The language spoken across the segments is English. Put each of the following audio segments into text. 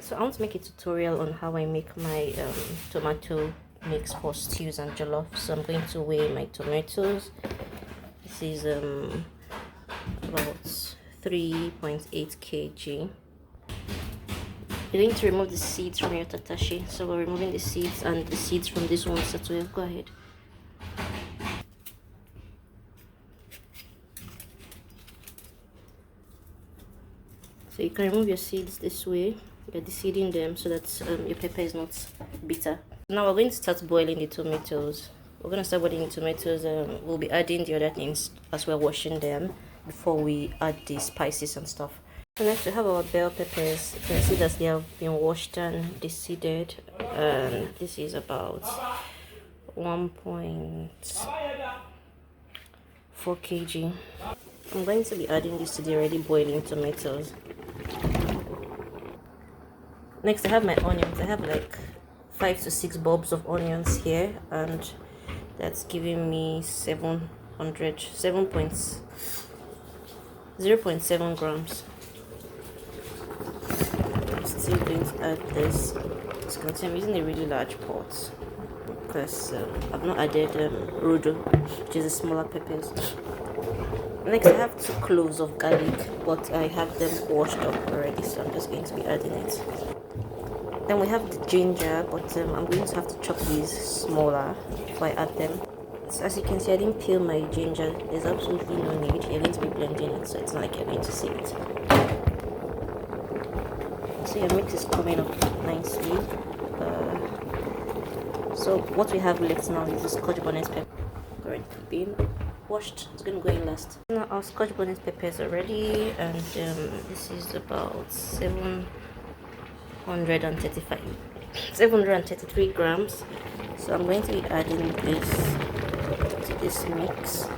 So I want to make a tutorial on how I make my tomato mix for stews and jollof. So I'm going to weigh my tomatoes. This is about 3.8 kg. You're going to remove the seeds from your tatashe. So we're removing the seeds and the seeds from this one as well. Go ahead. So you can remove your seeds this way. You're deseeding them so that your pepper is not bitter. Now we're going to start boiling the tomatoes. We're going to start boiling the tomatoes. We'll be adding the other things as we're washing them before we add the spices and stuff. So next we have our bell peppers. You can see that they have been washed and deseeded. This is about 1.4 kg. I'm going to be adding this to the already boiling tomatoes. Next I have my onions. I have like 5 to 6 bulbs of onions here, and that's giving me 0.7 grams. I'm still going to add this. As you can see, I'm using a really large pot because I've not added rodo, which is the smaller peppers. Next I have 2 cloves of garlic, but I have them washed up already, so I'm just going to be adding it. Then we have the ginger, but I'm going to have to chop these smaller before I add them. So as you can see, I didn't peel my ginger. There's absolutely no need. You're going to be blending it, so it's not like you're going to see it. So your mix is coming up nicely. So what we have left now is the scotch bonnet pepper. Already being washed. It's going to go in last. Now our scotch bonnet peppers are ready, and this is about 733 grams. So I'm going to be adding this to this mix,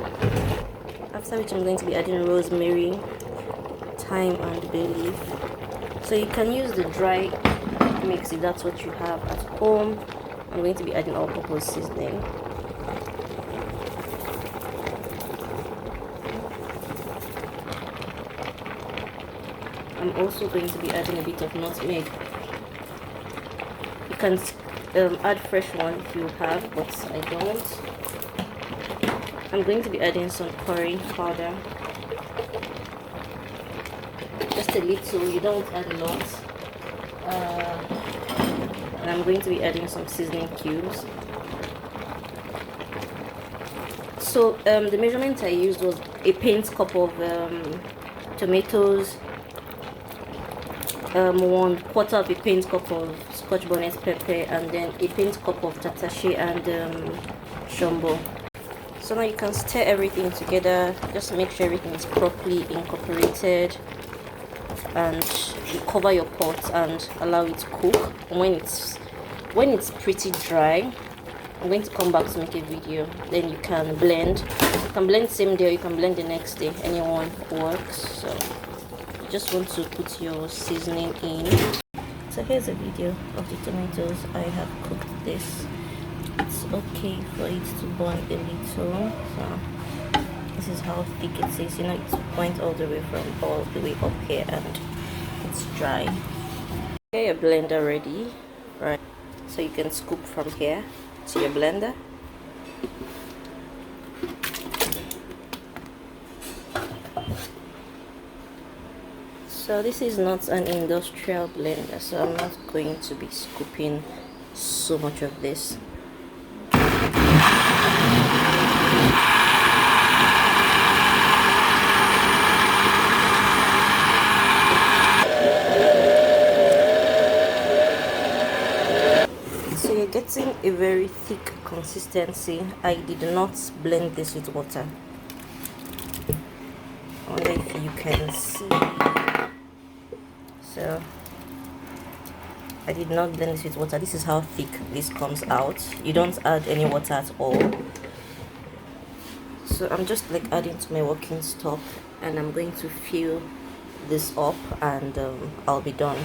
after which I'm going to be adding rosemary, thyme and bay leaf. So you can use the dry mix if that's what you have at home. I'm going to be adding all-purpose seasoning. I'm also going to be adding a bit of nutmeg. You can add fresh one if you have, but I don't. I'm going to be adding some curry powder, just a little. You don't add a lot. And I'm going to be adding some seasoning cubes. So the measurement I used was a pint cup of tomatoes, 1/4 of a pint cup of scotch bonnet pepper, and then a pint cup of tatashe and shombo. So now you can stir everything together. Just make sure everything is properly incorporated, and you cover your pot and allow it to cook. And when it's pretty dry, I'm going to come back to make a video. Then you can blend. You can blend same day or you can blend the next day. Anyone works. So you just want to put your seasoning in. So here's a video of the tomatoes. I have cooked this. It's okay for it to burn a little. So this is how thick it is. You know, it's burnt all the way up here, and it's dry. Get your blender ready, right? So you can scoop from here to your blender. So this is not an industrial blender, so I'm not going to be scooping so much of this. So you're getting a very thick consistency. I did not blend this with water. I wonder if you can see. So I did not blend this with water. This is how thick this comes out. You don't add any water at all. So I'm just like adding to my working stock, and I'm going to fill this up, and I'll be done.